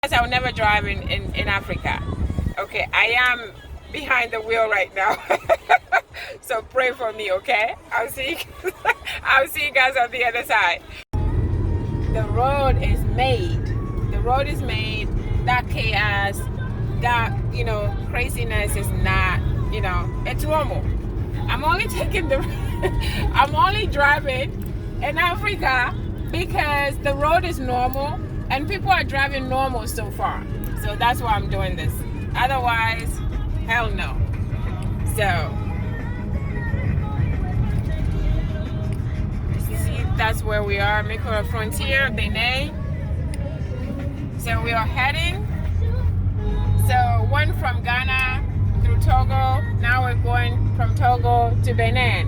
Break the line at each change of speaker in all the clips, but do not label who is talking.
I will never drive in Africa. Okay, I am behind the wheel right now. So pray for me, okay? I'll see you guys on the other side. The road is made. The road is made. That chaos, that craziness is not, it's normal. I'm only taking the I'm only driving in Africa because the road is normal and people are driving normal so far. So that's why I'm doing this. Otherwise, hell no. So see, that's where we are, Mikoro Frontier, Benin. So we are heading. So went from Ghana through Togo. Now we're going from Togo to Benin.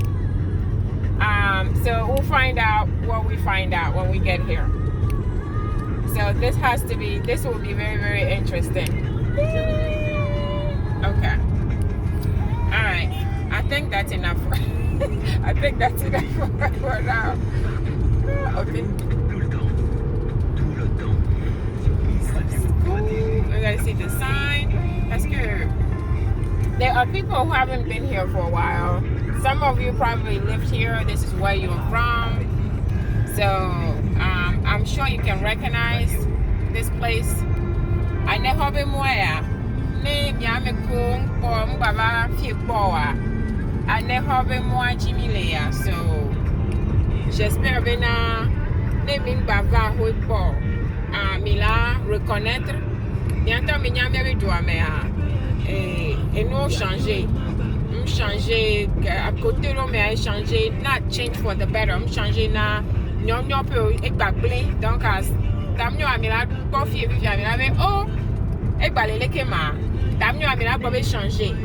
So we'll find out what we find out when we get here. So this will be very, very interesting. Okay. All right. I think that's enough. I think that's enough for now. Okay. We gotta see the sign. That's good. There are people who haven't been here for a while. Some of you probably lived here. This is where you're from. So I'm sure you can recognize this place. I never been moya. Ne nyame kung pom baba fi boa. I never been moya chimilea. So j'espère bien ne min baba hoi po. Mila reconnaître. Bientôt mi nyame bi doa me a. Et nous changer. Changer à côté là mais changer not change for the better changer na nyonyo peu ekbagle donc as tamnyo amila po fie bi amila mais oh ekbalele kema tamnyo amila po be changer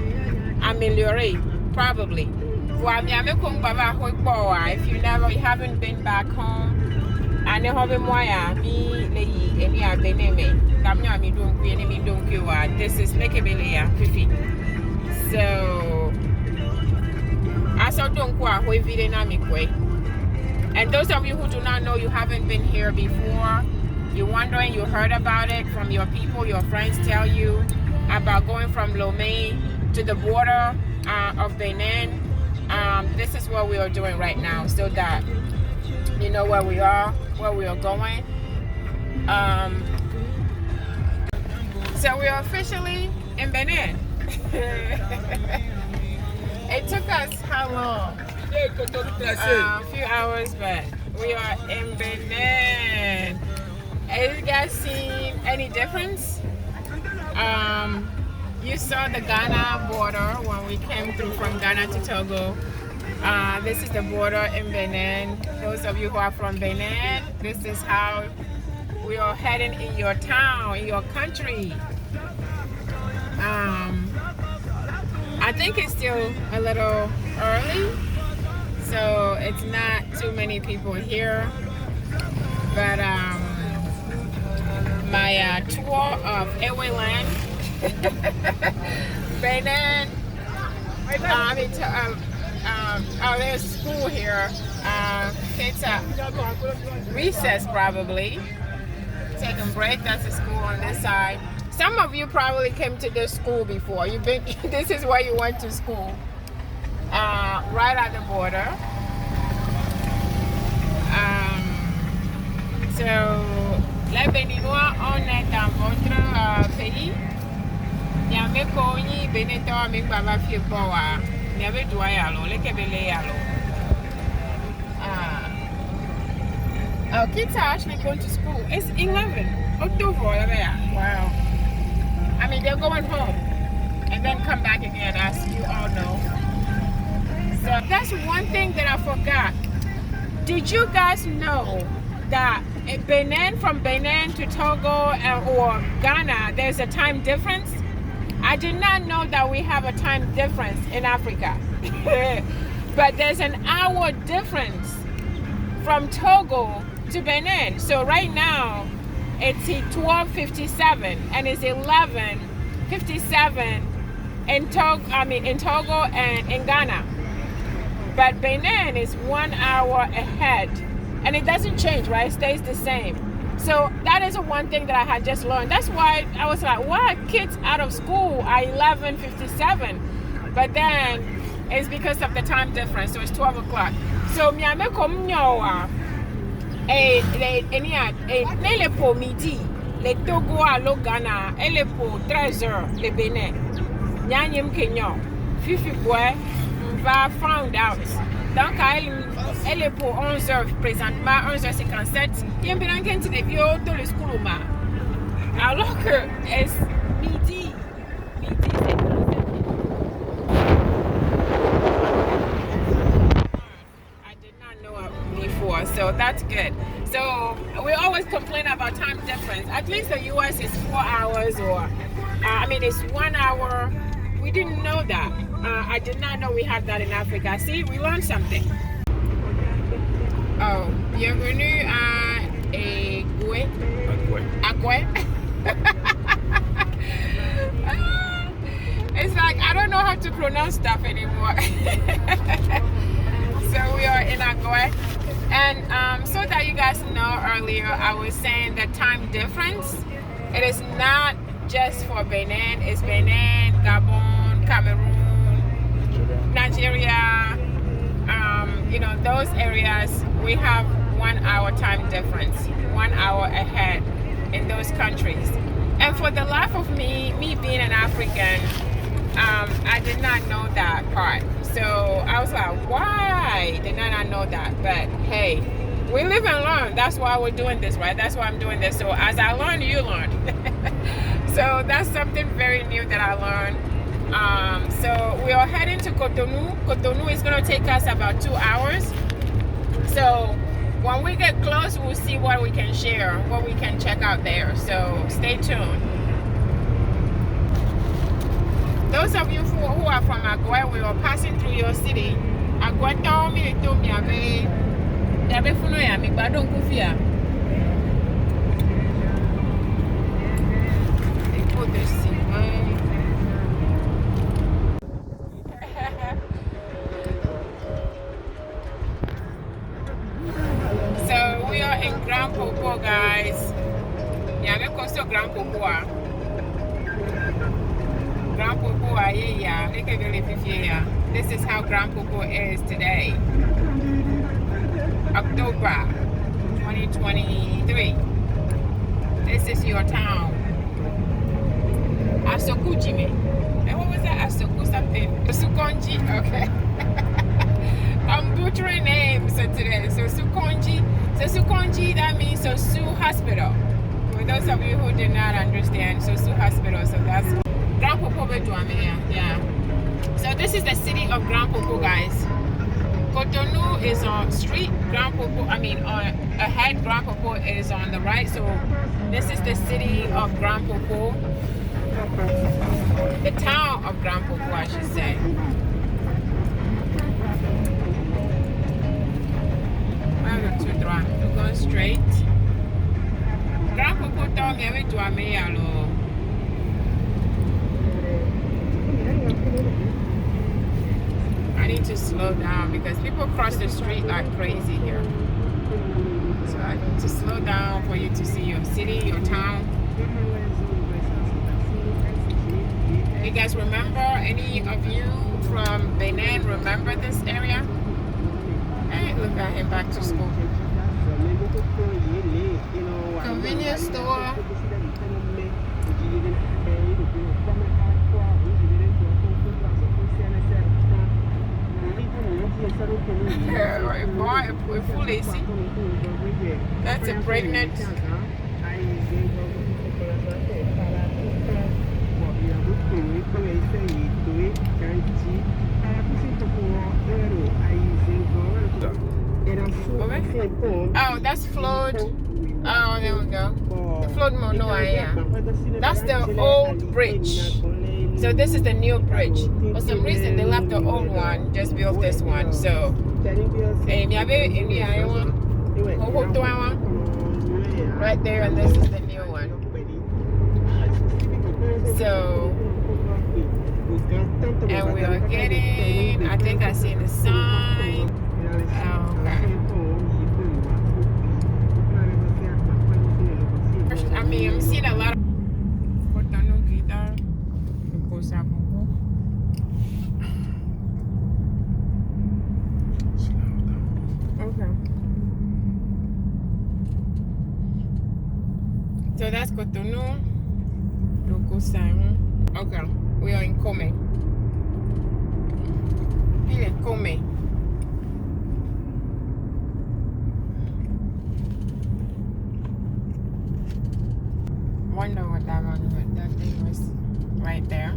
améliorer probably for mi ame ko baba ho po if you haven't been back home and the hobby moya mi le yi emi abeneme tamnyo ami don ku eni mi don ku wa this is lekebele ya fifi. So and those of you who do not know, you haven't been here before, you're wondering, you heard about it from your people, your friends tell you about going from Lomé to the border of Benin. This is what we are doing right now so that you know where we are going. So we are officially in Benin. It took us how long? A few hours, but we are in Benin. Have you guys seen any difference? You saw the Ghana border when we came through from Ghana to Togo. This is the border in Benin. Those of you who are from Benin, this is how we are heading in your town, in your country. I think it's still a little early, so it's not too many people here. But my tour of Ewelands, Benin. There's school here. Kids are recess probably. Taking break. That's a school on this side. Some of you probably came to this school before. This is where you went to school. Right at the border. So, les Béninois, on est dans votre pays. Yamé koni Benito mi baba fi boa. Nyame doa yalo, lekebele yalo. Our kids are actually going to school. It's 11. October. Wow. I mean, they're going home and then come back again, as you all know. So that's one thing that I forgot. Did you guys know that in Benin, from Benin to Togo or Ghana, there's a time difference? I did not know that we have a time difference in Africa. But there's an hour difference from Togo to Benin. So right now, it's 12:57 and it's 11:57 in Togo and in Ghana. But Benin is 1 hour ahead, and it doesn't change, right? It stays the same. So that is one thing that I had just learned. That's why I was like, why are kids out of school at 11:57? But then it's because of the time difference. So it's 12 o'clock. So me ame kom nyawa. Le po midi. Le Togo a lo Ghana. Le po 13h le Benin. Nyanyem Kenya. Fifi boy va found out. Donc elle est pour 11h présentement 11h57. Il y a un peu de vieux dans le school alors que c'est midi. I did not know before, so that's good. So we always complain about time difference. At least the US is 4 hours, or it's 1 hour. We didn't know that. I did not know we had that in Africa. See, we learned something. Oh, bienvenue à Agwe. It's like I don't know how to pronounce stuff anymore. So we are in Agwe. And so that you guys know, earlier I was saying the time difference. It is not just for Benin. It's Benin, Gabon, Cameroon, Nigeria, those areas, we have 1 hour time difference, 1 hour ahead in those countries. And for the life of me being an African, I did not know that part. So I was like, why did I not know that? But hey, we live and learn. That's why we're doing this, right? That's why I'm doing this. So as I learn, you learn. So that's something very new that I learned. So we are heading to Cotonou. Cotonou is going to take us about 2 hours. So when we get close, we'll see what we can share, what we can check out there. So stay tuned. Those of you who are from Agwe, we are passing through your city. Agwe told me they put this So we are in Grand Popo, guys. Yeah, we're close to Grand Popo. Grand Popo, yeah. This is how Grand Popo is today. October 2023. This is your town. Asoku Jimmy. And what was that? Asoku something. Sukonji. Okay. I'm butchering names today. So Sukonji. So Sukonji, that means Sosu Hospital. For those of you who did not understand, Sosu Hospital. So that's Grand Popo. Yeah. So this is the city of Grand Popo, guys. Cotonou is on street. Grand Popo, ahead. Grand Popo is on the right. So this is the city of Grand Popo. The town of Grand Popo, I should say. We're going straight. Grand Popo told me to I need to slow down because people cross the street like crazy here. So I need to slow down for you to see your city, your town. You guys remember, any of you from Benin remember this area? Hey, look at him back to school. Convenience store. Boy, we're full AC. That's a pregnant. Oh, that's flood. Oh, there we go. The flood Monoa, yeah. That's the old bridge. So this is the new bridge. For some reason, they left the old one, just built this one. So, right there, and this is the new one. So, and we are getting, I think I see the sign. Okay. mean, I'm seeing a lot of Cotonou-Benin. Okay. So that's Cotonou. Okay. We are in Kome. Ile Kome. Wonder what that thing was right there.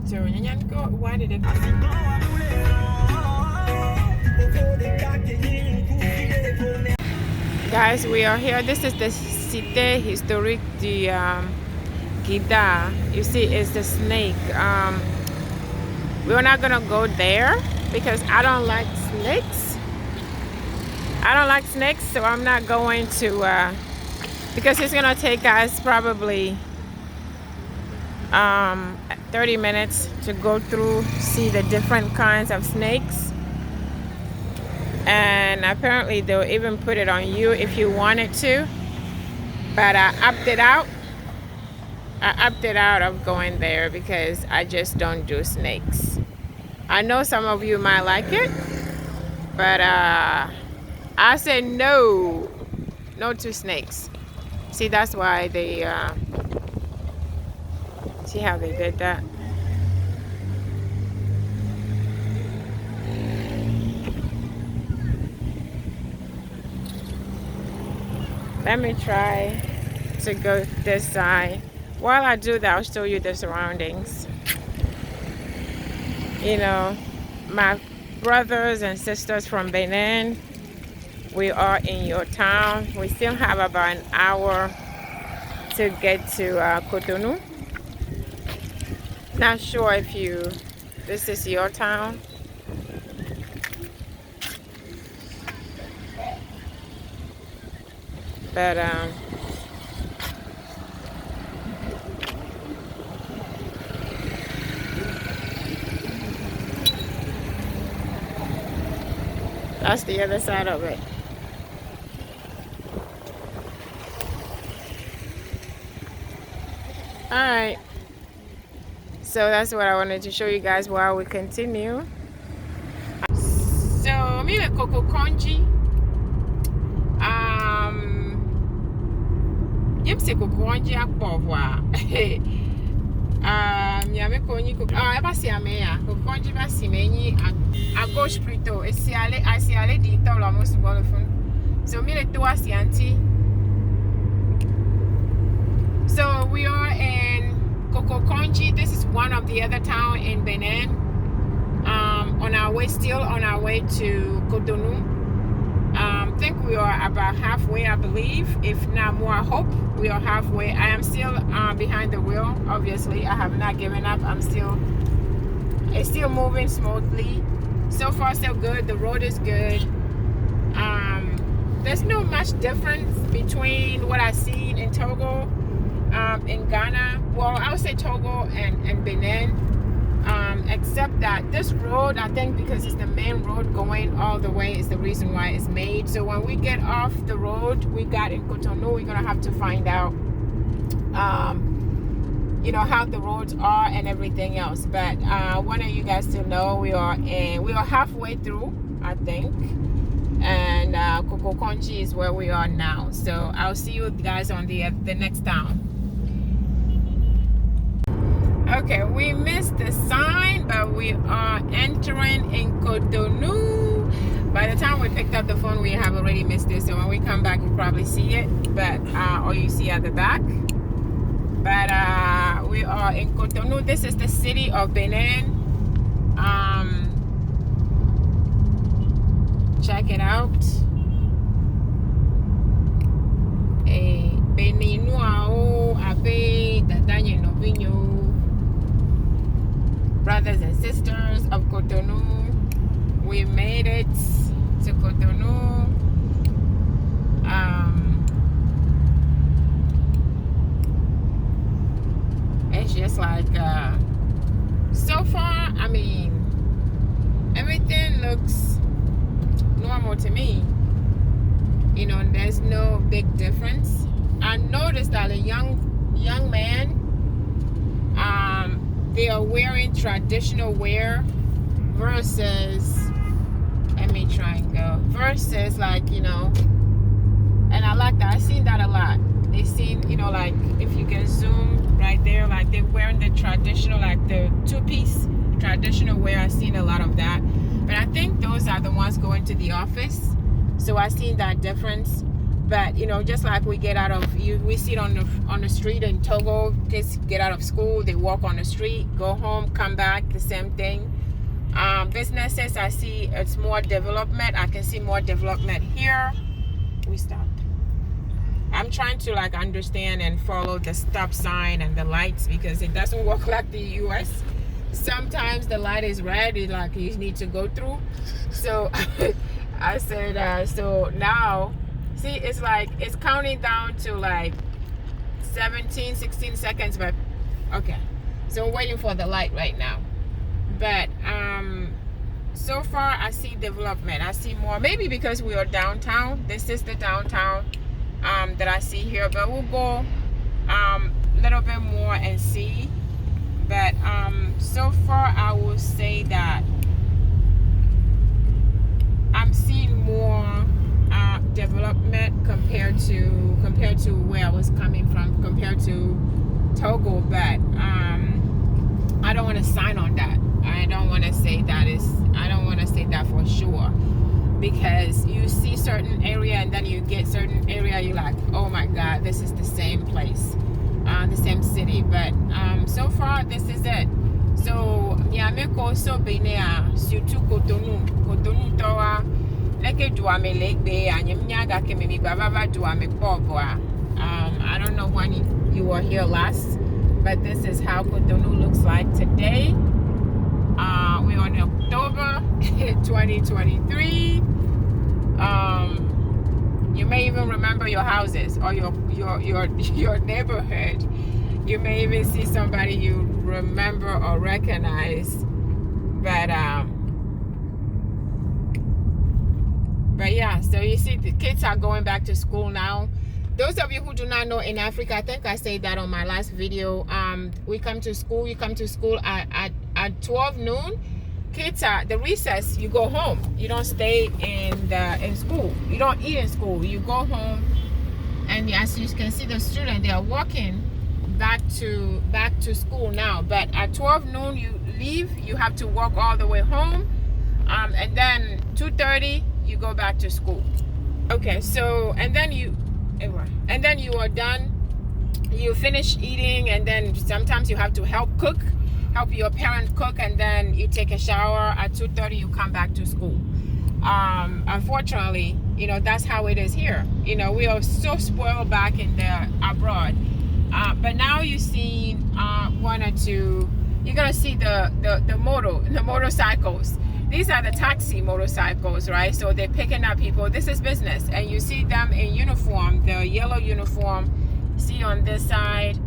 So why did it Guys, we are here. This is the Cité Historique du Gida. You see, it's the snake. We're not gonna go there because I don't like snakes. I don't like snakes, so I'm not going to because it's gonna take us probably 30 minutes to go through, see the different kinds of snakes. And apparently they'll even put it on you if you wanted to, but I opted out of going there because I just don't do snakes. I know some of you might like it, but I said no to snakes. See, that's why they see how they did that. Let me try to go this side. While I do that, I'll show you the surroundings. You know, my brothers and sisters from Benin, we are in your town. We still have about an hour to get to Cotonou. Not sure if this is your town. But that's the other side of it. All right. So that's what I wanted to show you guys while we continue. So, me le Coco Conji. Yep, c'est Coco Conji à pouvoir. Miame Konyi Coco. Ah, pas si amea. Coco Conji pas si meni à gauche plutôt. Et si aller dit tant la mousse bon le fond. So, me le toi si anti. So we are in Coco-Conji. This is one of the other towns in Benin. Still on our way to Cotonou. I think we are about halfway, I believe. If not more, I hope we are halfway. I am still behind the wheel. Obviously, I have not given up. It's still moving smoothly. So far, so good. The road is good. There's no much difference between what I've seen in Togo. In Ghana, well, I would say Togo and Benin, except that this road, I think because it's the main road going all the way is the reason why it's made. So when we get off the road we got in Cotonou, we're gonna have to find out you know, how the roads are and everything else. But I wanted you guys to know we are halfway through, I think. And Coco-Conji is where we are now. So I'll see you guys on the next town. Okay, we missed the sign, but we are entering in Cotonou. By the time we picked up the phone, we have already missed it. So when we come back, we'll probably see it, but or you see at the back. But we are in Cotonou. This is the city of Benin. Check it out. Beninois, Abe, Dadanye Novinho. Brothers and sisters of Cotonou, we made it to Cotonou. it's just like so far, I mean, everything looks normal to me. You know, there's no big difference. I noticed that a young man, they are wearing traditional wear versus, let me try and go, versus like, you know, and I like that. I've seen that a lot. They seen, you know, like if you can zoom right there, like they're wearing the traditional, like the two-piece traditional wear. I've seen a lot of that. But I think those are the ones going to the office. So I've seen that difference. But you know, just like we get out of we see it on the street in Togo. Kids get out of school, they walk on the street, go home, come back, the same thing. Businesses, I see it's more development. I can see more development here. We stopped. I'm trying to like understand and follow the stop sign and the lights because it doesn't work like the US. Sometimes the light is red, it's like you need to go through. So I said, so now, see, it's like, it's counting down to like 17, 16 seconds, but okay. So we're waiting for the light right now. But so far I see development. I see more, maybe because we are downtown. This is the downtown that I see here, but we'll go a little bit more and see. But so far I will say that I'm seeing more development compared to where I was coming from, compared to Togo. But I don't want to sign on that. I don't want to say that for sure, because you see certain area and then you get certain area, you're like, oh my God, this is the same place, the same city. But so far this is it. So Yameko so Benin, surtout Cotonou towa leke duame legbe anyemnyaga kememi bavava duame pogwa. I don't know when you were here last, but this is how Cotonou looks like today. We're on October 2023. You may even remember your houses or your neighborhood. You may even see somebody you remember or recognize. But yeah, so you see the kids are going back to school now. Those of you who do not know, in Africa, I think I said that on my last video, we come to school, you come to school at 12 noon. Kids are, the recess, you go home. You don't stay in school. You don't eat in school. You go home, and as you can see, the students, they are walking back to school now. But at 12 noon, you leave. You have to walk all the way home, and then 2:30, you go back to school. Okay, so and then you are done. You finish eating, and then sometimes you have to help your parent cook, and then you take a shower. At 2:30, you come back to school. Unfortunately, you know, that's how it is here. You know, we are so spoiled back in the abroad. But now you see one or two. You're gonna see the motorcycles. These are the taxi motorcycles, right? So they're picking up people. This is business, and you see them in uniform, the yellow uniform. See on this side,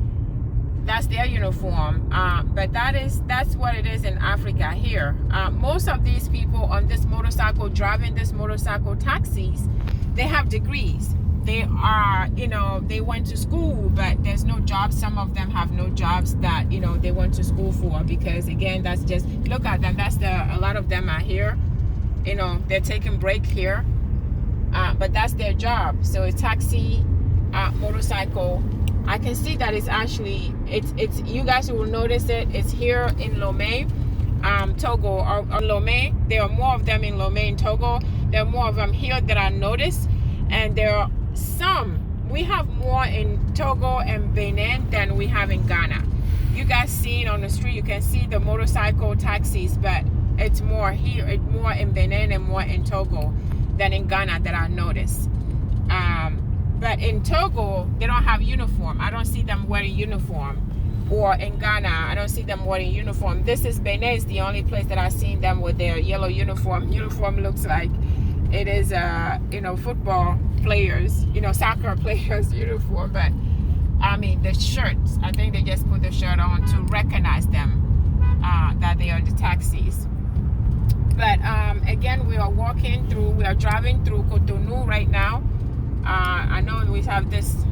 that's their uniform. But that's what it is in Africa here. Most of these people on this motorcycle, driving this motorcycle taxis, they have degrees. They are, you know, they went to school, but there's no jobs. Some of them have no jobs that, you know, they went to school for, because again, that's just, look at them. A lot of them are here, you know, they're taking break here, but that's their job. So a taxi, motorcycle, I can see that it's actually, it's you guys will notice it. It's here in Lomé, Togo, or Lomé. There are more of them in Lomé in Togo. There are more of them here that I noticed, and there are some. We have more in Togo and Benin than we have in Ghana. You guys see it on the street. You can see the motorcycle taxis, but it's more here. It's more in Benin and more in Togo than in Ghana that I noticed. But in Togo, they don't have uniform. I don't see them wearing uniform. Or in Ghana, I don't see them wearing uniform. This is Benin. Is the only place that I've seen them with their yellow uniform. Uniform looks like it is, you know, football players, you know, soccer players uniform. But I mean, the shirts. I think they just put the shirt on to recognize them, that they are the taxis. But again, we are driving through Cotonou right now. I know we have this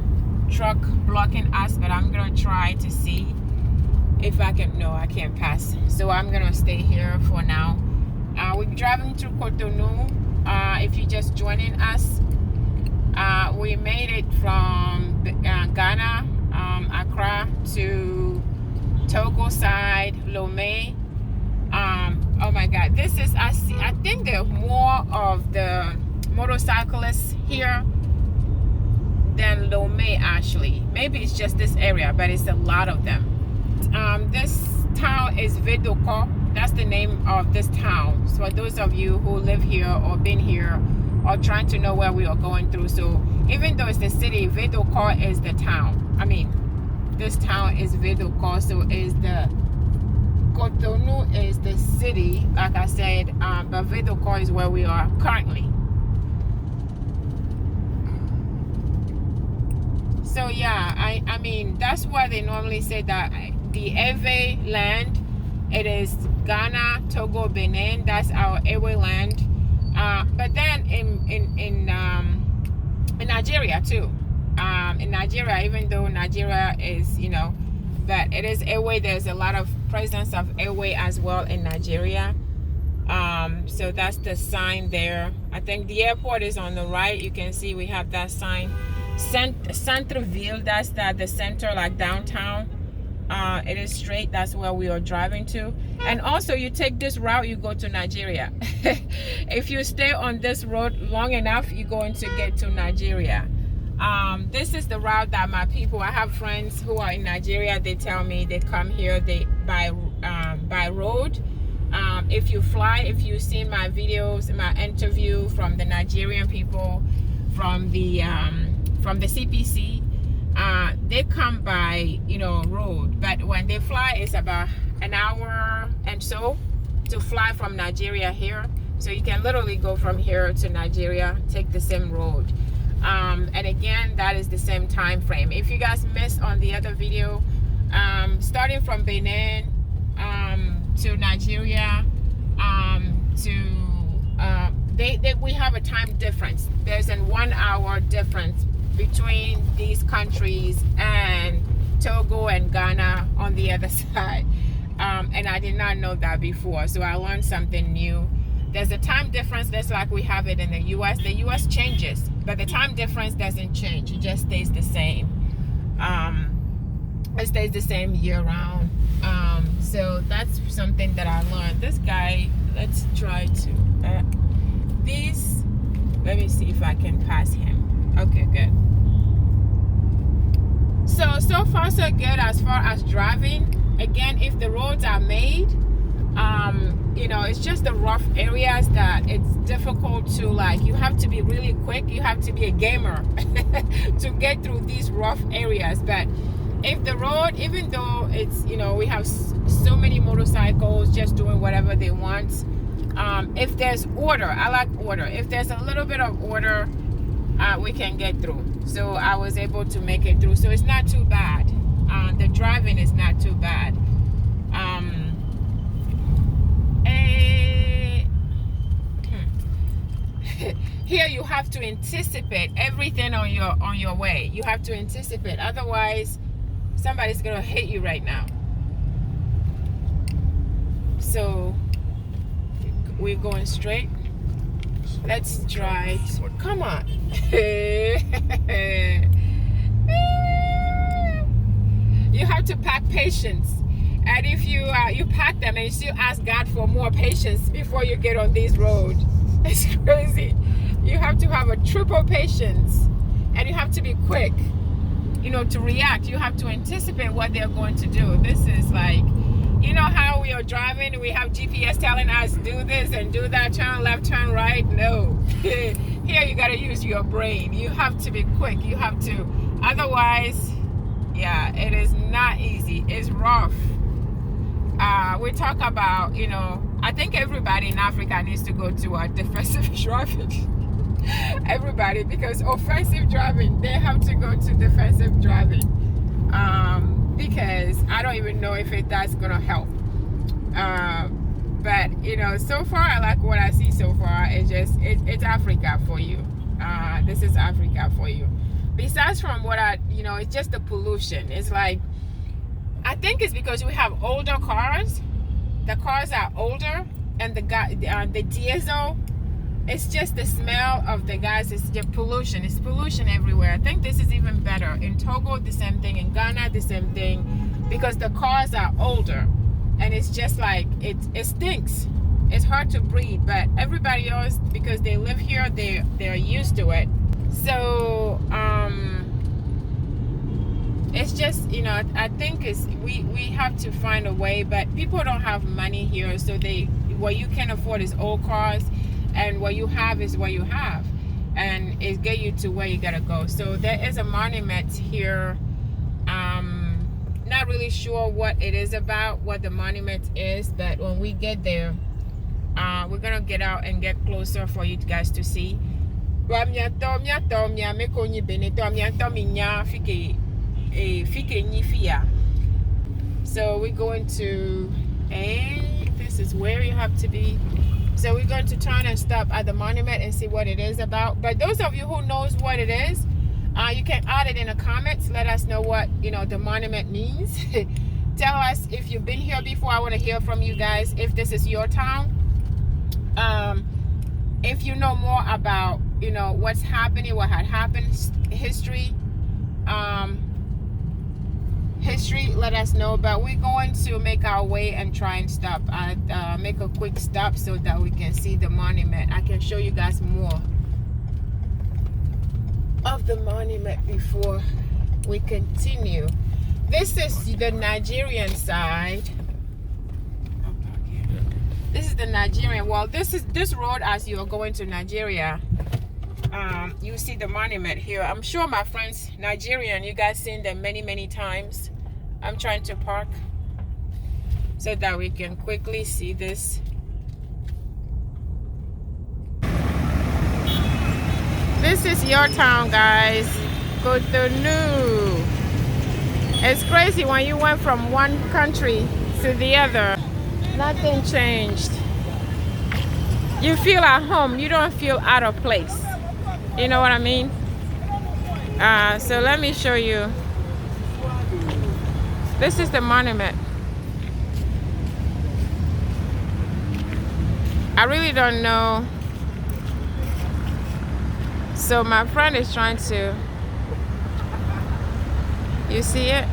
truck blocking us, but I'm gonna try to see if I can. No, I can't pass. So I'm gonna stay here for now. We're driving through Cotonou. If you're just joining us, we made it from Ghana, Accra, to Togo side, Lomé. Oh my God, this is, I think there are more of the motorcyclists here than Lomé actually. Maybe it's just this area, but it's a lot of them. This town is Vedoko. That's the name of this town. So for those of you who live here or been here or trying to know where we are going through. So even though it's the city, Vedoko is the town. I mean, this town is Vedoko, so is the Cotonou is the city, like I said, but Vedoko is where we are currently. So yeah, I mean, that's why they normally say that the Eweland, it is Ghana, Togo, Benin. That's our Eweland. But then in Nigeria too. In Nigeria, even though Nigeria is, you know, but it is Ewe. There's a lot of presence of Ewe as well in Nigeria. So that's the sign there. I think the airport is on the right. You can see we have that sign. Centreville, that's the center, like downtown. It is straight. That's where we are driving to. And also, you take this route, you go to Nigeria. If you stay on this road long enough, you're going to get to Nigeria. This is the route that my people, I have friends who are in Nigeria, they tell me they come here by road. If you fly, if you see my videos, my interview from the Nigerian people from the CPC, they come by, you know, road, but when they fly, it's about an hour and so to fly from Nigeria here. So you can literally go from here to Nigeria, take the same road. And again, that is the same time frame. If you guys missed on the other video, starting from Benin to Nigeria, we have a time difference. There's a 1 hour difference between these countries and Togo and Ghana on the other side. And I did not know that before, so I learned something new. There's a time difference just like we have it in the US. The US changes, but the time difference doesn't change. It just stays the same. It stays the same year round. So that's something that I learned. This guy, let's try to let me see if I can pass him. Okay, good. So far so good as far as driving. Again, if the roads are made, you know, it's just the rough areas that it's difficult to, like, you have to be really quick. You have to be a gamer to get through these rough areas. But if the road, even though it's, you know, we have so many motorcycles just doing whatever they want, if there's order, I like order. If there's a little bit of order, we can get through. So I was able to make it through. So it's not too bad. The driving is not too bad. Here you have to anticipate everything on your way. You have to anticipate, otherwise somebody's gonna hit you right now. So we're going straight. Let's try. Come on. You have to pack patience. And if you pack them and you still ask God for more patience before you get on these roads, it's crazy. You have to have a triple patience, and you have to be quick, you know, to react. You have to anticipate what they're going to do. This is like, you know how we are driving, we have GPS telling us do this and do that, turn left, turn right. No. Here you got to use your brain. You have to be quick. You have to, otherwise, yeah, it is not easy. It's rough. We talk about, you know, I think everybody in Africa needs to go to a defensive driving. Everybody, because offensive driving, they have to go to defensive driving. because I don't even know if that's gonna help. But you know, so far I like what I see so far. It's Africa for you. This is Africa for you. Besides from what it's just the pollution. It's like, I think it's because we have older cars. The cars are older, and the diesel. It's just the smell of the gas. It's just pollution. It's pollution everywhere. I think this is even better. In Togo, the same thing. In Ghana, the same thing. Because the cars are older. And it's just like, it stinks. It's hard to breathe. But everybody else, because they live here, they're used to it. So, it's just, I think we have to find a way. But people don't have money here. So what you can afford is old cars. And what you have is what you have, and it get you to where you gotta go. So there is a monument here. Not really sure what it is about, what the monument is, but when we get there, we're gonna get out and get closer for you guys to see. So we're going to this is where you have to be. So we're going to try and stop at the monument and see what it is about. But those of you who knows what it is, you can add it in the comments. Let us know what the monument means. Tell us if you've been here before. I want to hear from you guys if this is your town. If you know more about what's happening, what had happened, history, let us know. But we're going to make our way and try and stop make a quick stop so that we can see the monument. I can show you guys more of the monument before we continue. This is the Nigerian side. This is the Nigerian. Well, this road as you're going to Nigeria. You see the monument here. I'm sure my friends Nigerian, you guys seen them many times. I'm trying to park so that we can quickly see this. This is your town, guys. Cotonou. It's crazy when you went from one country to the other. Nothing changed. You feel at home. You don't feel out of place. You know what I mean? So let me show you. This is the monument. I really don't know. So my friend is trying to. You see it?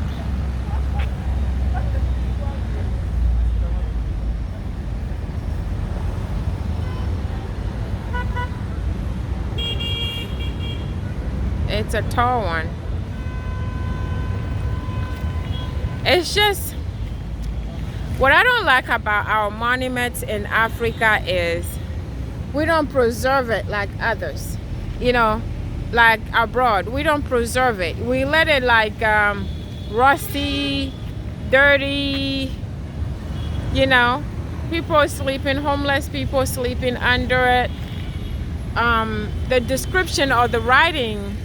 It's a tall one. It's just, what I don't like about our monuments in Africa is we don't preserve it like others. Like abroad, we don't preserve it. We let it like rusty, dirty, people sleeping, homeless people sleeping under it. The description or the writing,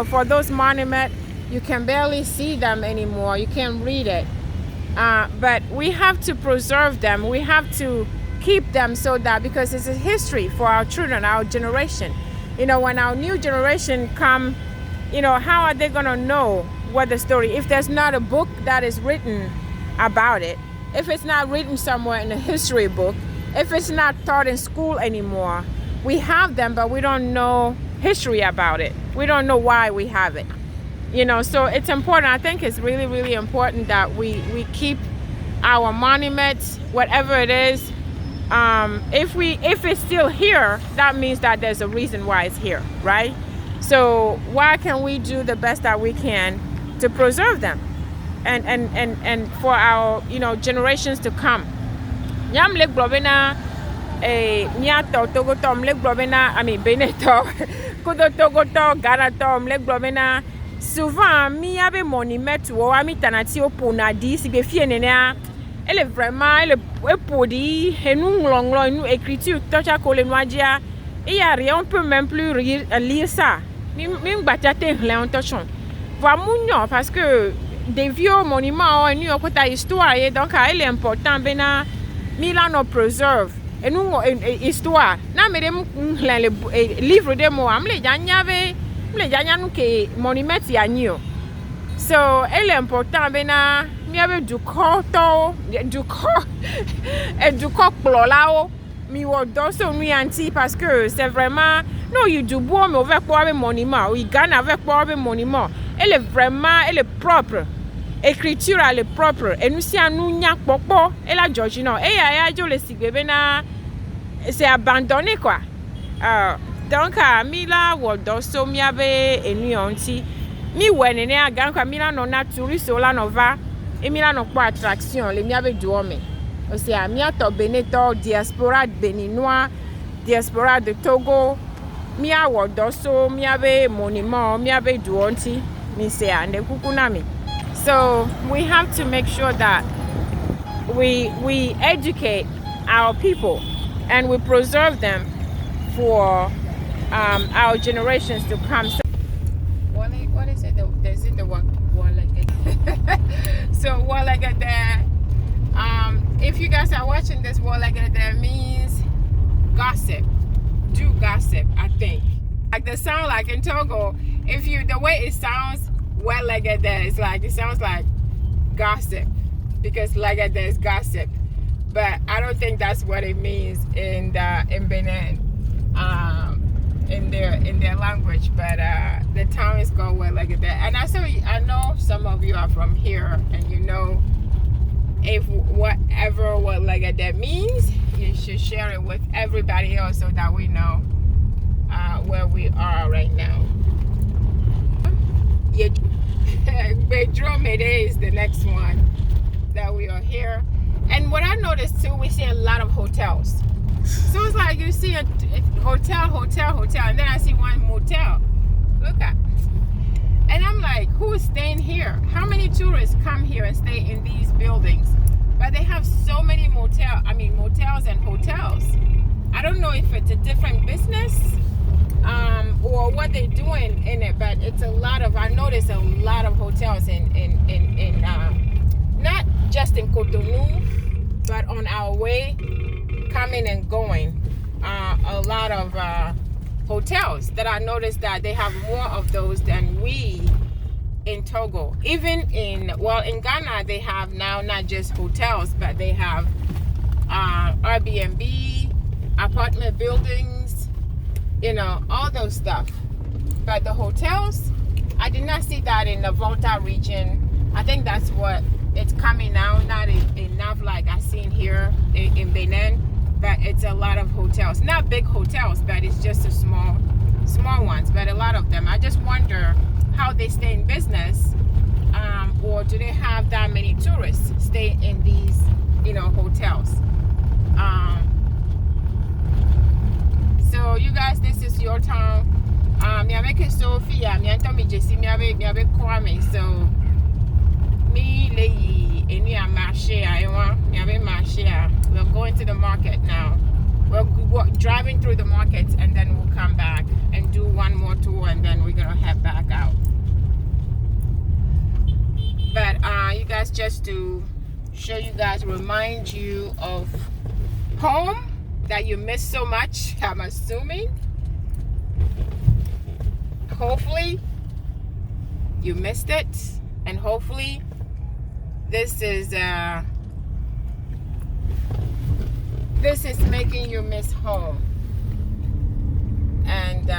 for those monuments, you can barely see them anymore. You can't read it. But we have to preserve them. We have to keep them so that, because it's a history for our children, our generation. When our new generation come, how are they going to know what the story, if there's not a book that is written about it, if it's not written somewhere in a history book, if it's not taught in school anymore. We have them, but we don't know history about it. We don't know why we have it. So it's important. I think it's really, really important that we keep our monuments, whatever it is. If it's still here, that means that there's a reason why it's here, right? So why can we do the best that we can to preserve them and for our generations to come? Nyato Togotom Lake Brovena, Beneto, Kudo Togoto, Garatom, Lake Brovena, souvent, mi avait monument ou ami tanatio pona di si befienena. Elle est vraiment elle podi et nous longlon nous écriture tocha colenoadia et y a rien on peut même plus lire ça. Mim batate léon tochon. Voix mougnon parce que des vieux monuments en New York ta histoire et donc elle est important bena Milano preserve et nous histoire na me dem le livre de mo am le janya nu ke monument ya nyo so elle est important bena mi ave du koto et du kokplolao mi wo do so nu anti parce que c'est vraiment non you do bois mais avec quoi monument ou gagne avec quoi monument elle est propre écriture elle est propre et nous si nous nya popo et la Georgina et ya jo le sigbe na c'est abandonné quoi donc mi la wo do so mi ave enu onti mi wene ne aga kwa mi la no na touriste la no va et mi la no kwa attraction le mi ave du homme aussi a mi ato beneto diaspora béninois diaspora de Togo mi a wo do so mi ave monument mi ave du onti mi se ande kukunami. So we have to make sure that we educate our people and we preserve them for our generations to come. So, what is it? Is it the word so if you guys are watching this that means gossip. Do gossip, I think. Like the sound like in Togo, if you the way it sounds it's like it sounds like gossip because like there's gossip, but I don't think that's what it means in Benin, in their language. But the town is called and I know some of you are from here and you know if whatever that means, you should share it with everybody else so that we know where we are right now. Bedroom is the next one that we are here. And what I noticed too, we see a lot of hotels. So it's like you see a hotel, and then I see one motel. Look at. And I'm like, who is staying here? How many tourists come here and stay in these buildings? But they have so many motels and hotels. I don't know if it's a different business or what they're doing in it, but it's a lot of, I noticed a lot of hotels in not just in Cotonou, but on our way coming and going. A lot of hotels that I noticed that they have more of those than we in Togo. Even in Ghana, they have now not just hotels, but they have Airbnb, apartment buildings, all those stuff. But the hotels, I did not see that in the Volta region. I think that's what it's coming now, not enough like I seen here in Benin, but it's a lot of hotels. Not big hotels, but it's just a small ones, but a lot of them. I just wonder how they stay in business, or do they have that many tourists stay in these, hotels? So you guys, this is your town. Me make Sophia, me anto me Jesse, me ave Kwame. So me lei eni a marché me ave marché. We're going to the market now. We're driving through the market and then we'll come back and do one more tour and then we're gonna head back out. But you guys, just to show you guys, remind you of home that you miss so much, I'm assuming. Hopefully you missed it, and hopefully this is making you miss home and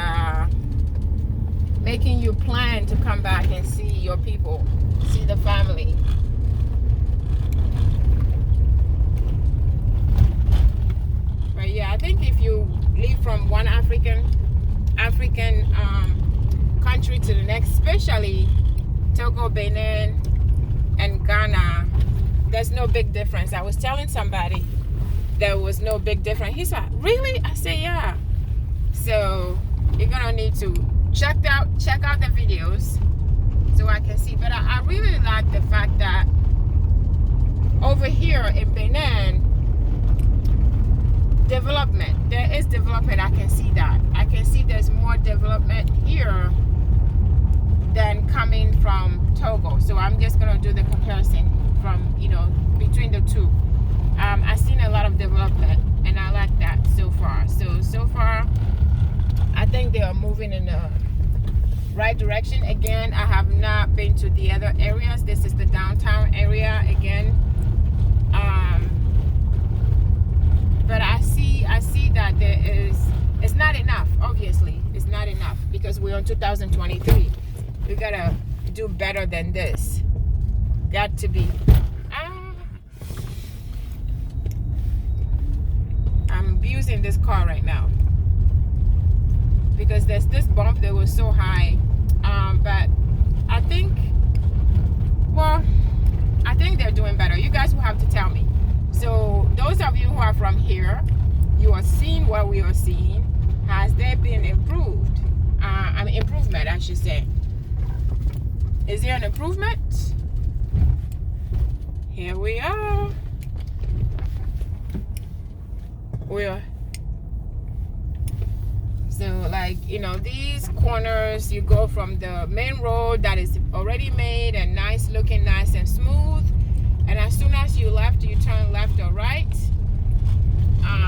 making you plan to come back and see your people, see the family. But yeah, I think if you leave from one African country to the next, especially Togo, Benin, and Ghana, there's no big difference. I was telling somebody there was no big difference. He said, really? I said, yeah. So you're gonna need to check out the videos so I can see. But I really like the fact that over here in Benin, development, there is development. I can see that. I can see there's more development here than coming from Togo. So I'm just gonna do the comparison from, you know, between the two. I've seen a lot of development, and I like that so far. So far, I think they are moving in the right direction. Again, I have not been to the other areas. This is the downtown area again. But I see that it's not enough. Obviously, it's not enough because we're on 2023. We gotta do better than this. Got to be. I'm abusing this car right now because there's this bump that was so high. But I think they're doing better. You guys will have to tell me. So those of you who are from here, you are seeing what we are seeing. Has there been improved? Improvement, I should say. Is there an improvement? Here we are. So, like, you know, these corners, you go from the main road that is already made and nice looking, nice and smooth, and as soon as you left, you turn left or right,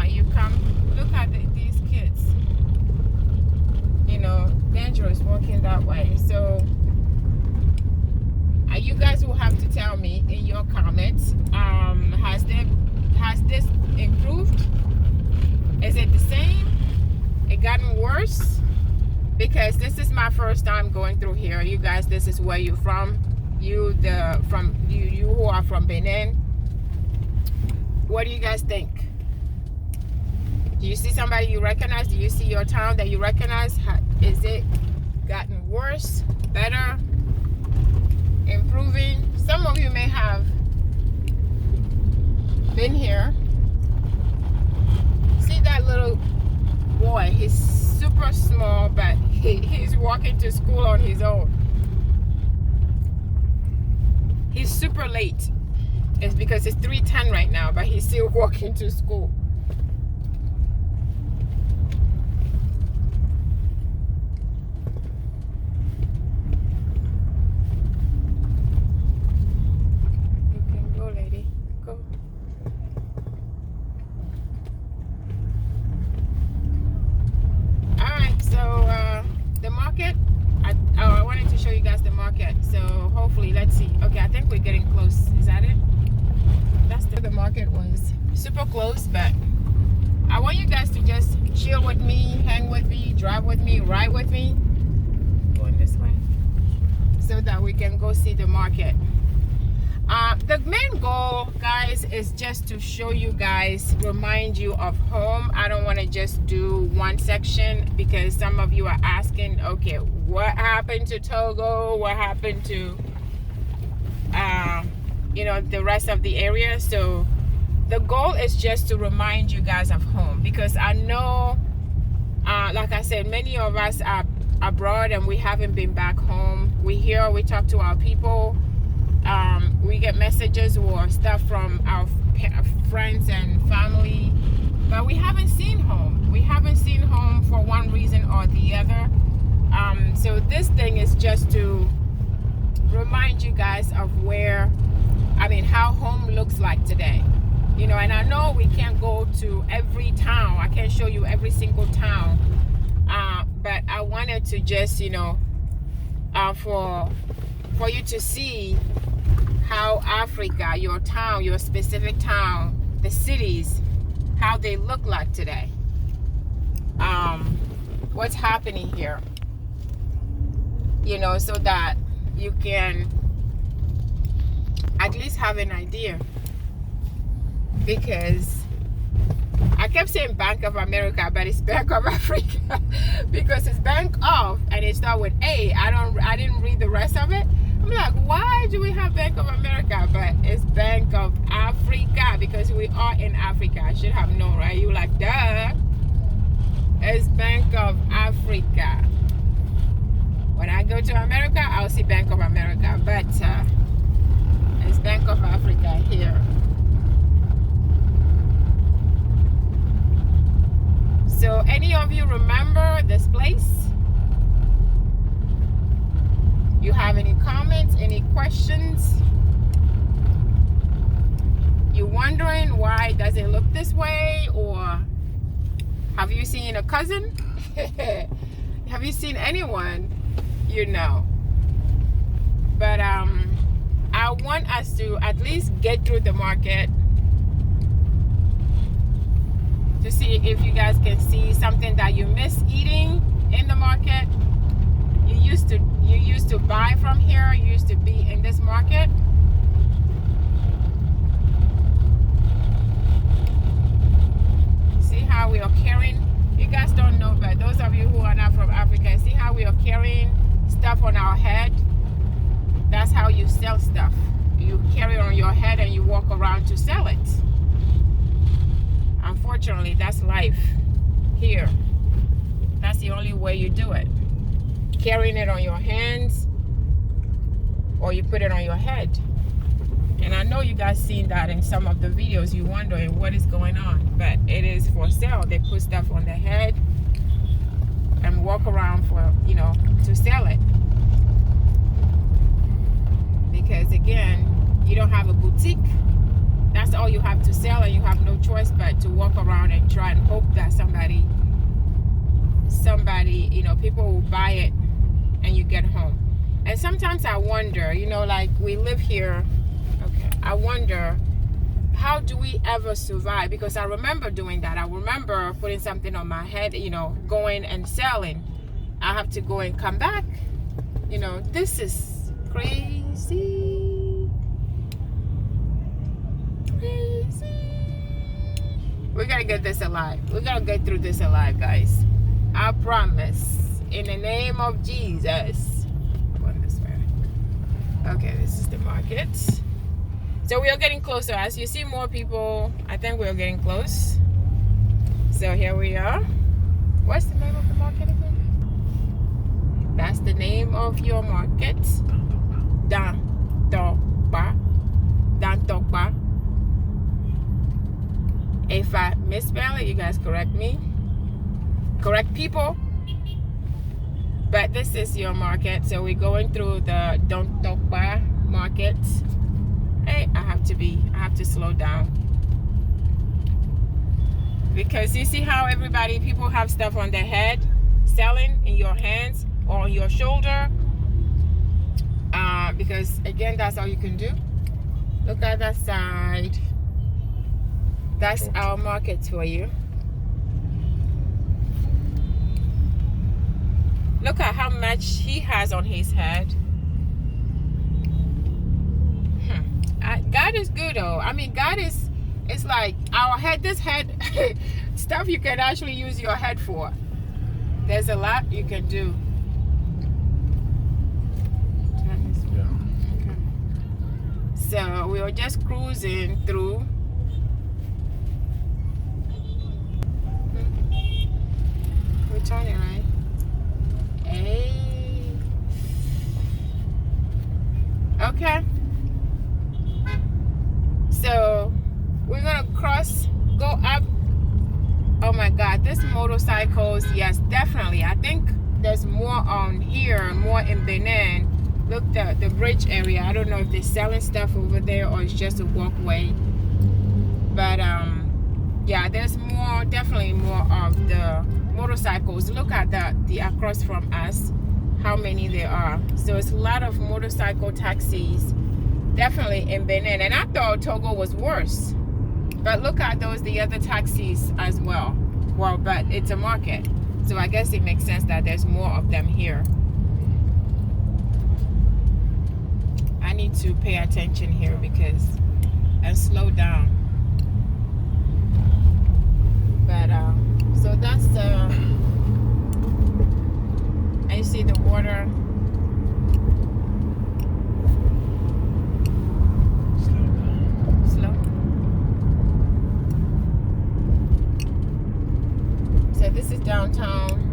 you come. Look at these kids, you know, dangerous walking that way. So you guys will have to tell me in your comments, has this improved? Is it the same? It gotten worse? Because this is my first time going through here. You guys, this is where you're from. You who are from Benin. What do you guys think? Do you see somebody you recognize? Do you see your town that you recognize? Is it gotten worse, better, improving? Some of you may have been here. See that little boy? He's super small, but he's walking to school on his own. He's super late. It's because it's 3:10 right now, but he's still walking to school. You can go, lady. Go. Alright, so the market. I wanted to show you guys the market. So hopefully, let's see. Okay, I think we're getting close. Is that it? That's the market was super close, but I want you guys to just chill with me, hang with me, drive with me, ride with me. Going this way. So that we can go see the market. The main goal, guys, is just to show you guys, remind you of home. I don't want to just do one section because some of you are asking, okay, what happened to Togo? What happened to, you know, the rest of the area? So the goal is just to remind you guys of home, because I know, like I said, many of us are abroad and we haven't been back home. We hear, we talk to our people. We get messages or stuff from our friends and family, but we haven't seen home. We haven't seen home for one reason or the other. So this thing is just to remind you guys of how home looks like today. You know, and I know we can't go to every town. I can't show you every single town. But I wanted to just, you know, for you to see how Africa, your town, your specific town, the cities, how they look like today. What's happening here, you know, so that you can at least have an idea. Because I kept saying Bank of America, but it's Bank of Africa because it's Bank of and it starts with A. I didn't read the rest of it. I'm like, why do we have Bank of America? But it's Bank of Africa because we are in Africa. I should have known, right? You like, duh. It's Bank of Africa. When I go to America, I'll see Bank of America, but it's Bank of Africa here. So any of you remember this place? You have any comments, any questions? You're wondering why does it look this way, or have you seen a cousin? Have you seen anyone you know? But I want us to at least get through the market to see if you guys can see something that you miss eating in the market. You used to buy from here, you used to be in this market. See how we are carrying, you guys don't know, but those of you who are not from Africa, see how we are carrying stuff on our head? That's how you sell stuff. You carry it on your head and you walk around to sell it. Unfortunately, that's life here. That's the only way you do it. Carrying it on your hands, or you put it on your head. And I know you guys seen that in some of the videos. You're wondering what is going on, but it is for sale. They put stuff on their head and walk around for, you know, to sell it. Because again, you don't have a boutique. That's all you have to sell, and you have no choice but to walk around and try and hope that somebody, you know, people will buy it and you get home. And sometimes I wonder, you know, like we live here, okay, I wonder, how do we ever survive? Because I remember doing that. I remember putting something on my head, you know, going and selling. I have to go and come back. You know, this is crazy. We gotta get this alive. We gotta get through this alive, guys. I promise. In the name of Jesus. Going this way. Okay, this is the market. So we are getting closer. As you see more people, I think we are getting close. So here we are. What's the name of the market again? That's the name of your market. Dantokpa. Dantokpa. If I misspell it, you guys correct me. Correct people. But this is your market. So we're going through the Dantokpa market. Hey, I have to slow down. Because you see how people have stuff on their head, selling in your hands or on your shoulder. Because again, that's all you can do. Look at that side. That's our market for you. Look at how much he has on his head. God is good though. I mean, God is, it's like our head, this head, stuff you can actually use your head for. There's a lot you can do. Turn this way. Okay. So we were just cruising through. We're turning, right? Hey. Okay. So we're gonna go up. Oh my God, this motorcycles, yes, definitely. I think there's more on here, more in Benin. Look, the bridge area. I don't know if they're selling stuff over there or it's just a walkway. But yeah, there's more, definitely more of the motorcycles. Look at the across from us, how many there are. So it's a lot of motorcycle taxis. Definitely in Benin. And I thought Togo was worse. But look at the other taxis as well. Well, but it's a market. So I guess it makes sense that there's more of them here. I need to pay attention here and slow down. But, so that's and you see the water. So this is downtown.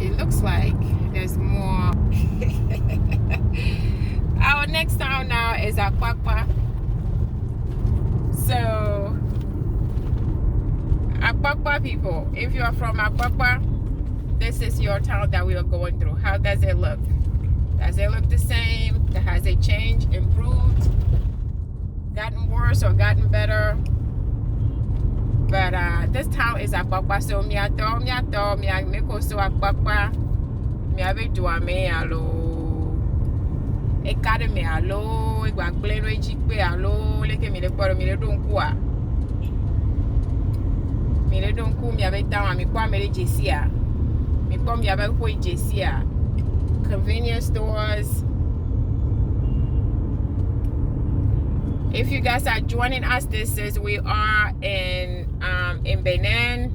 It looks like there's more. Our next town now is Akpakpa. So, Akpakpa people, if you are from Akpakpa, this is your town that we are going through. How does it look? Does it look the same? Has it changed, improved, gotten worse, or gotten better? But this town is Akpakpa. So, me go so Akpakpa. Me have do a me alo. Academy alo, igba gble no ejikpe alo, leke mi le poro mi le don ku a. Mi le don ku mi ave down mi kwa me le jesia. Mi kwa mi ave ko jesia. Convenience stores. If you guys are joining us, this is we are in Benin.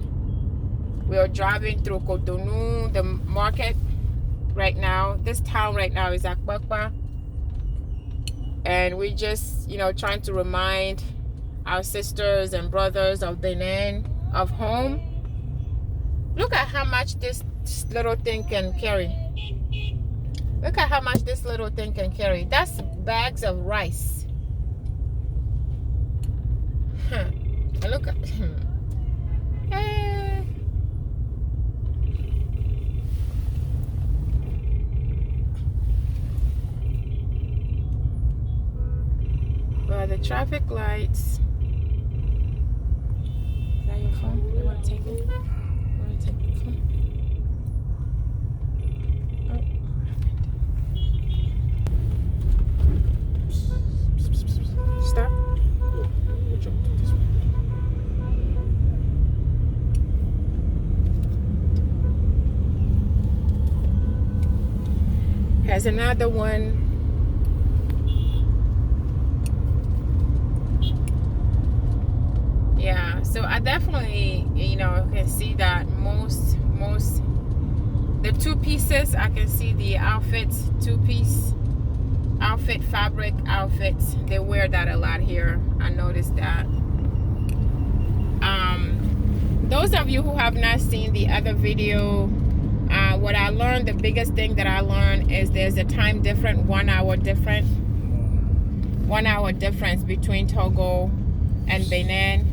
We are driving through Cotonou, the market right now. This town right now is Akpakpa. And we just, you know, trying to remind our sisters and brothers of Benin of home. Look at how much this little thing can carry. Look at how much this little thing can carry. That's bags of rice. And look at Well, the traffic lights. Is that your phone? You want to take it? You want to take the phone? Oh. Stop. Here's another one. Yeah, so I definitely, you know, can see that most the two pieces, I can see the outfits, two-piece outfit, fabric outfits, they wear that a lot here. I noticed that. Those of you who have not seen the other video, what I learned, the biggest thing that I learned is there's a time difference, 1 hour difference. 1 hour difference between Togo and Benin.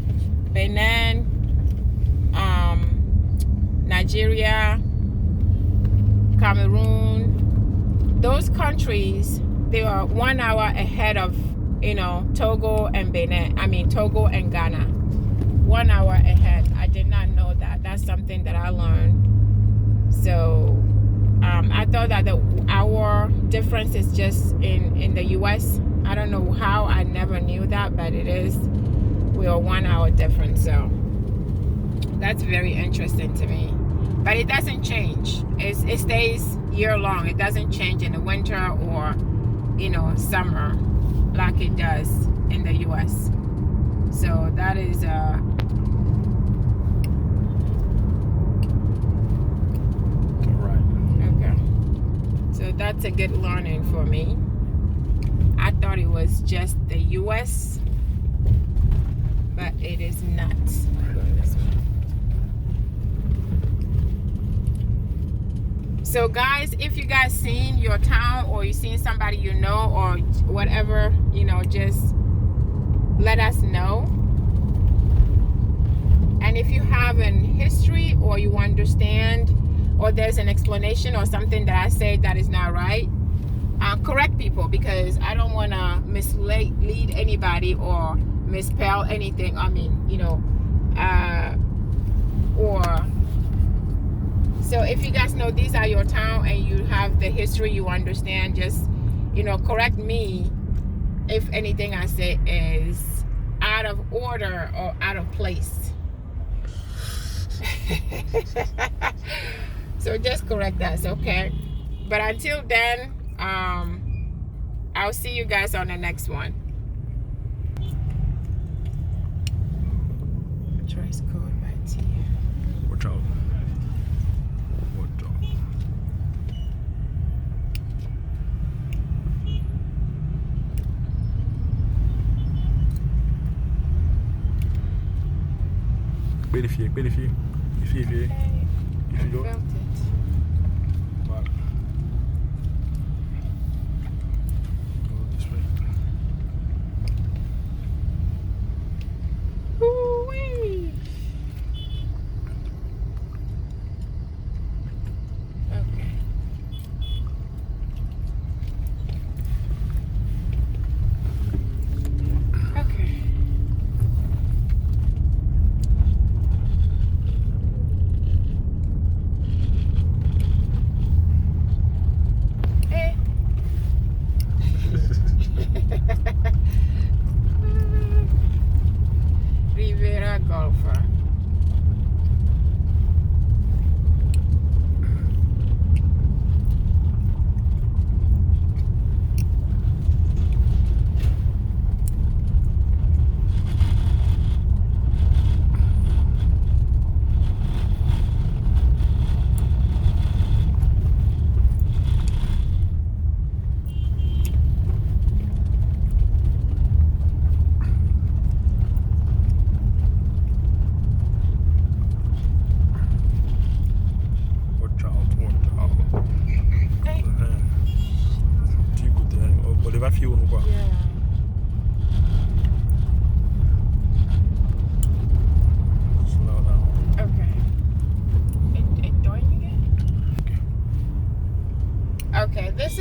Benin, Nigeria, Cameroon, those countries, they are 1 hour ahead of, you know, Togo and Benin. I mean, Togo and Ghana. 1 hour ahead. I did not know that. That's something that I learned. So, I thought that the hour difference is just in the US. I don't know how. I never knew that, but it is. We are 1 hour different, so that's very interesting to me. But it doesn't change. It stays year long. It doesn't change in the winter or, you know, summer like it does in the US. So that is
right.
Okay. So that's a good learning for me. I thought it was just the US, but it is not. So guys, if you guys seen your town or you seen somebody you know or whatever, you know, just let us know. And if you have an history or you understand or there's an explanation or something that I say that is not right, correct people, because I don't want to mislead anybody or misspell anything. I mean, you know, so if you guys know these are your town and you have the history, you understand, just, you know, correct me if anything I say is out of order or out of place. So just correct us, okay? But until then, I'll see you guys on the next one. Choice code right here.
Watch out. Watch out. Vérifiez. Vérifiez.
I felt it.
Voilà.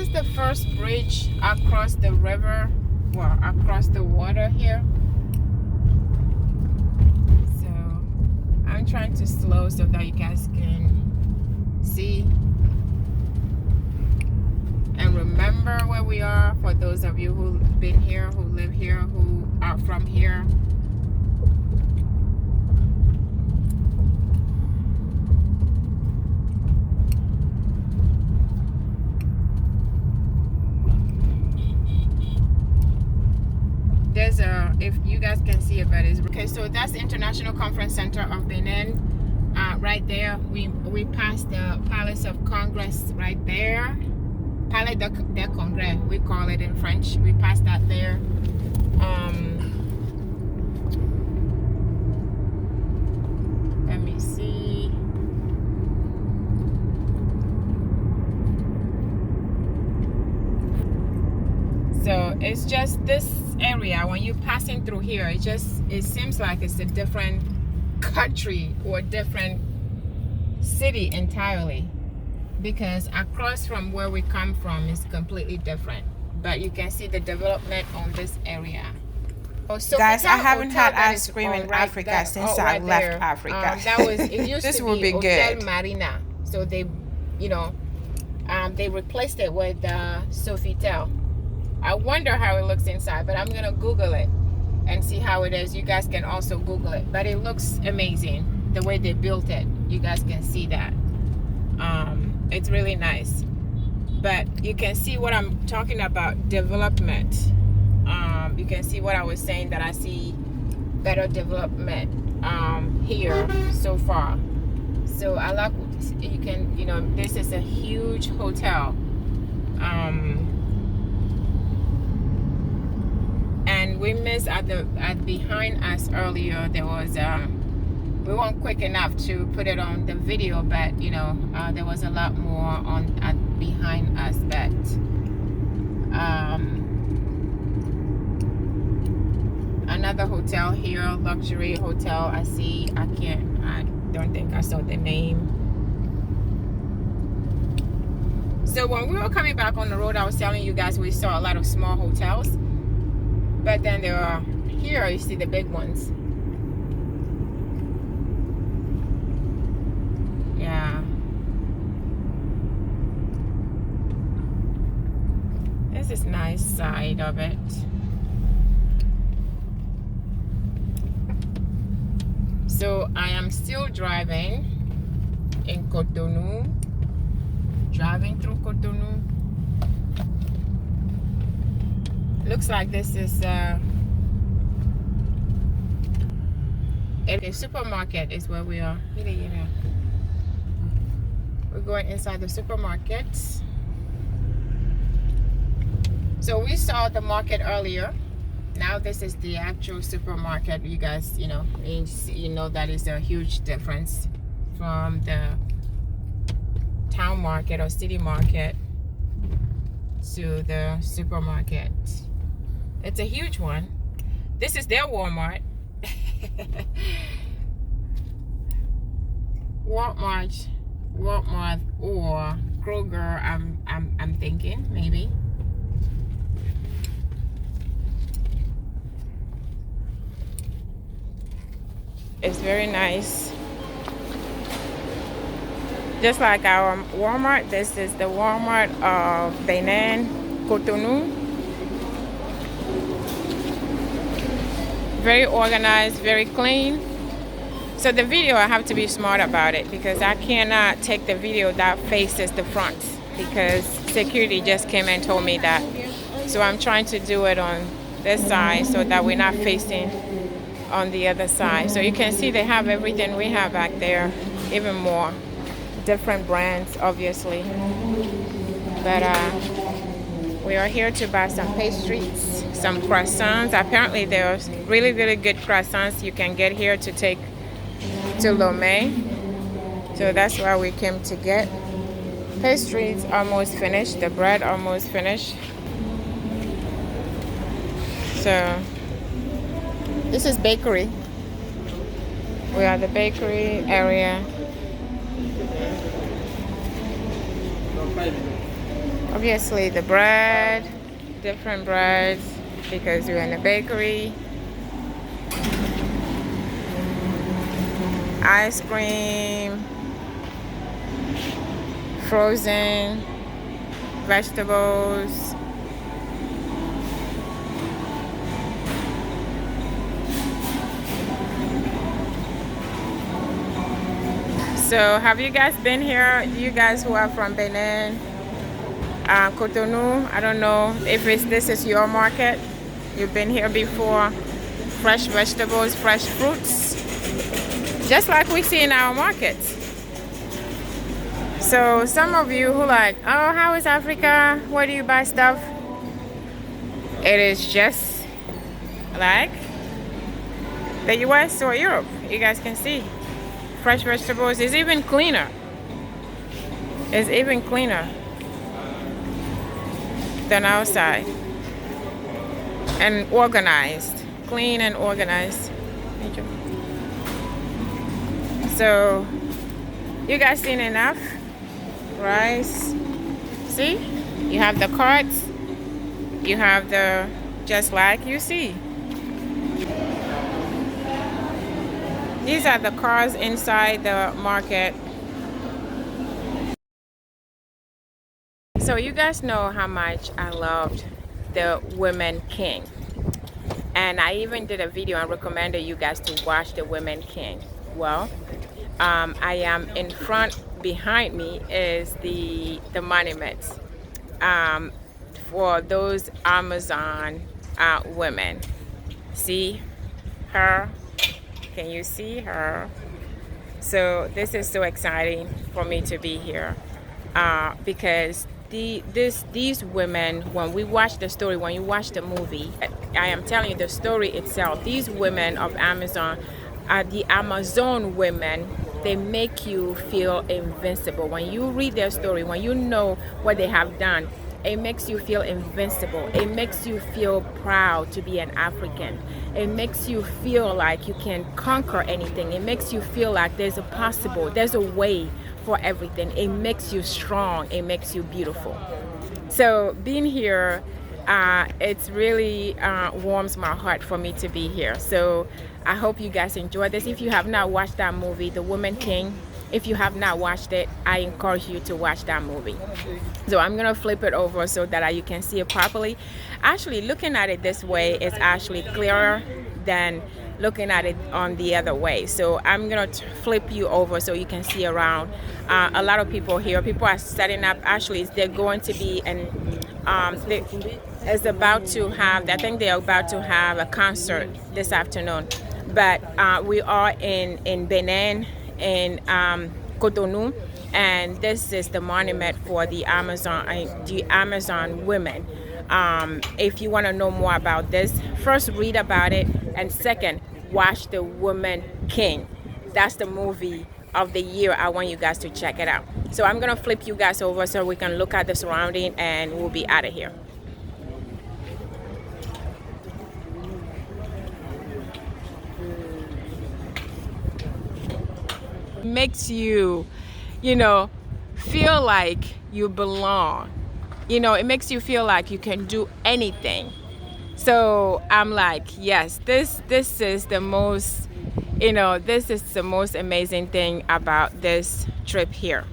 is the first bridge across the river, well, across the water here. So I'm trying to slow so that you guys can see and remember where we are, for those of you who've been here, who live here, who are from here. There's a, if you guys can see it better, okay, so that's the International Conference Center of Benin. Right there, we passed the Palace of Congress right there. Palais de Congrès, we call it in French. We passed that there. Let me see. So it's just this area, when you're passing through here, it seems like it's a different country or different city entirely, because across from where we come from is completely different. But you can see the development on this area. Oh, so
guys, I haven't had ice cream in Africa since I left Africa.
That was, it used
this
to
will be
Hotel
good.
Marina. So they, they replaced it with Sofitel. I wonder how it looks inside, but I'm gonna Google it and see how it is. You guys can also Google it, but it looks amazing the way they built it. You guys can see that. It's really nice, but you can see what I'm talking about, development. You can see what I was saying, that I see better development here so far. So I like, you can, this is a huge hotel. And we missed at behind us earlier, there was we weren't quick enough to put it on the video, but there was a lot more behind us. But another hotel here, luxury hotel. I don't think I saw the name. So when we were coming back on the road, I was telling you guys we saw a lot of small hotels, but then there are, here you see the big ones. Yeah. This is nice side of it. So I am still driving in Cotonou. Driving through Cotonou. Looks like this is a supermarket is where we are. We're going inside the supermarket. So we saw the market earlier. Now this is the actual supermarket. You guys, you know that is a huge difference from the town market or city market to the supermarket. It's a huge one. This is their Walmart. Walmart or Kroger. I'm thinking maybe. It's very nice. Just like our Walmart, this is the Walmart of Benin, Cotonou. Very organized, very clean. So the video, I have to be smart about it because I cannot take the video that faces the front because security just came and told me that. So I'm trying to do it on this side so that we're not facing on the other side. So you can see they have everything we have back there, even more. Different brands, obviously. But we are here to buy some pastries, some croissants. Apparently there's really, really good croissants you can get here to take to Lomé. So that's why we came to get. Pastries almost finished, the bread almost finished. So this is bakery. We are the bakery area. Obviously the bread, different breads because we're in a bakery. Ice cream, frozen vegetables. So have you guys been here? You guys who are from Benin, Cotonou, I don't know if this is your market. You've been here before. Fresh vegetables, fresh fruits, just like we see in our markets. So some of you who like, oh, how is Africa? Where do you buy stuff? It is just like the US or Europe. You guys can see fresh vegetables is even cleaner. It's even cleaner than outside. And organized. Clean and organized. So you guys seen enough rice? See? You have the carts. You have the, just like you see. These are the cars inside the market. So you guys know how much I loved the Women King. And I even did a video and recommended you guys to watch the Women King. Well, I am in front, behind me is the monument for those Amazon women. See her? Can you see her? So this is so exciting for me to be here because these women, when we watch the story, when you watch the movie, I am telling you the story itself, these women of Amazon are the Amazon women. They make you feel invincible. When you read their story, when you know what they have done, it makes you feel invincible. It makes you feel proud to be an African. It makes you feel like you can conquer anything. It makes you feel like there's a way for everything. It makes you strong. It makes you beautiful. So being here, it's really warms my heart for me to be here. So I hope you guys enjoy this. If you have not watched that movie, The Woman King, if you have not watched it, I encourage you to watch that movie. So I'm gonna flip it over so that you can see it properly. Actually, looking at it this way is actually clearer than looking at it on the other way. So I'm gonna flip you over so you can see around. A lot of people here, people are setting up. Actually, they're going to be is about to have, I think they're about to have a concert this afternoon. But we are in Benin, in Cotonou, and this is the monument for the Amazon women. If you want to know more about this, first read about it, and second, watch The Woman King. That's the movie of the year. I want you guys to check it out. So I'm gonna flip you guys over so we can look at the surrounding, and we'll be out of here. Makes you, feel like you belong. It makes you feel like you can do anything. So I'm like, yes, this is the most, this is the most amazing thing about this trip here.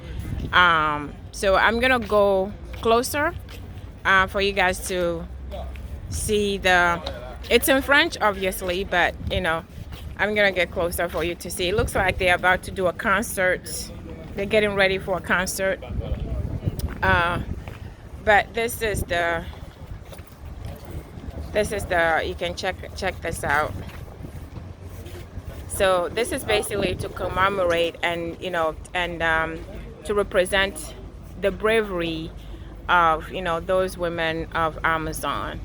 So I'm gonna go closer for you guys to see it's in French, obviously, but I'm gonna get closer for you to see. It looks like they're about to do a concert. They're getting ready for a concert. But this is the, you can check this out. So this is basically to commemorate and to represent the bravery of those women of Amazon,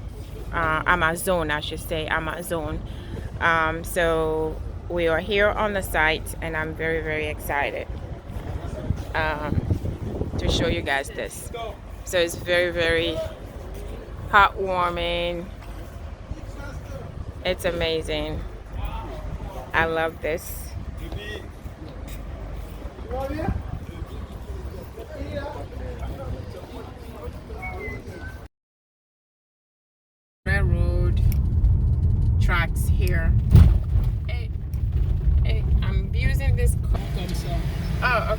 I should say, Amazon. So we are here on the site, and I'm very, very excited to show you guys this. So it's very, very heartwarming. It's amazing. I love this.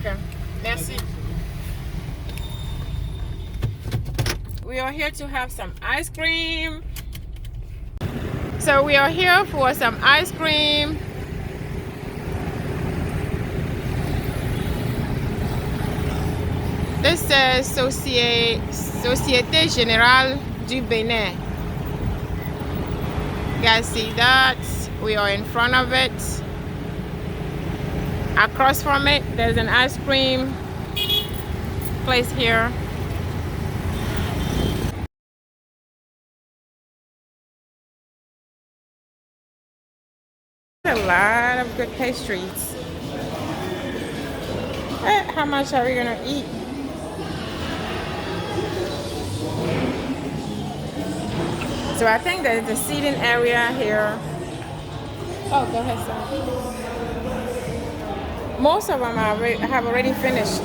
Okay. Merci. We are here to have some ice cream. So we are here for some ice cream. This says Société Générale du Bénin. You guys see that? We are in front of it. Across from it, there's an ice cream place here. A lot of good pastries. How much are we gonna eat? So I think there's a seating area here. Oh, go ahead, sir. Most of them have already finished.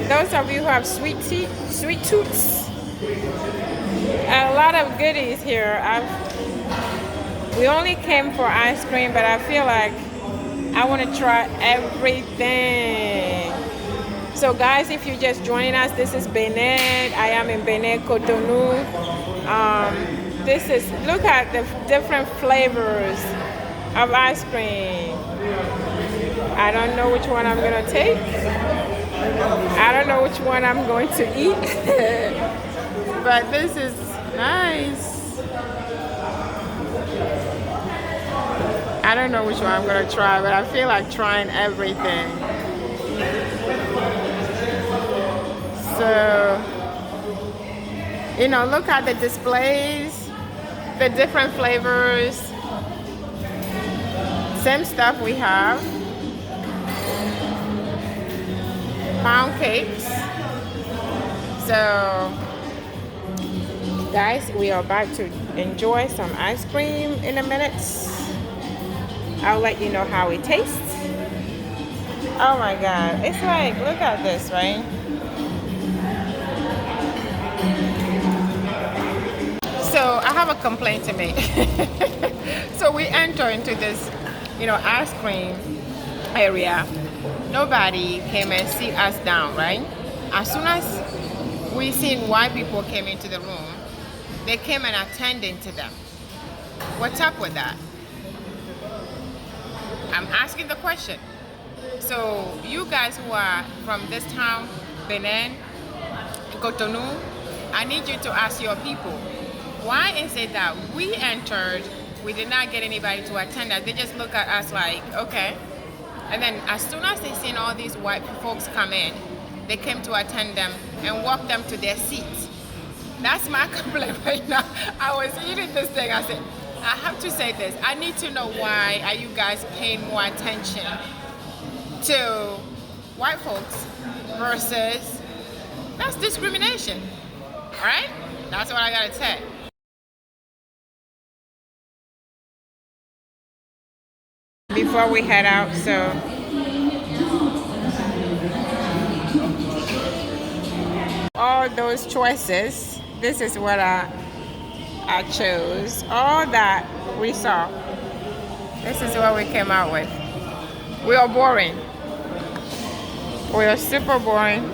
Those of you who have sweet tooths, a lot of goodies here. We only came for ice cream, but I feel like I want to try everything. So guys, if you're just joining us, this is Benin. I am in Benin, Cotonou. Look at the different flavors of ice cream. I don't know which one I'm gonna take. I don't know which one I'm going to eat. But this is nice. I don't know which one I'm gonna try, but I feel like trying everything. So, look at the displays, the different flavors. Same stuff we have. Pound cakes. So, guys, we are about to enjoy some ice cream in a minute. I'll let you know how it tastes. Oh my God, it's like, look at this, right? So I have a complaint to make. So we enter into this, ice cream area. Nobody came and sit us down, right? As soon as we seen white people came into the room, they came and attended to them. What's up with that? I'm asking the question. So you guys who are from this town, Benin, Cotonou, I need you to ask your people, why is it that we entered, we did not get anybody to attend us? They just look at us like, okay. And then as soon as they seen all these white folks come in, they came to attend them and walk them to their seats. That's my complaint right now. I was eating this thing, I said, I have to say this. I need to know why are you guys paying more attention to white folks versus, that's discrimination. All right? That's what I gotta say. Before we head out, so all those choices, this is what I chose. All that we saw, this is what we came out with. We are boring. We are super boring.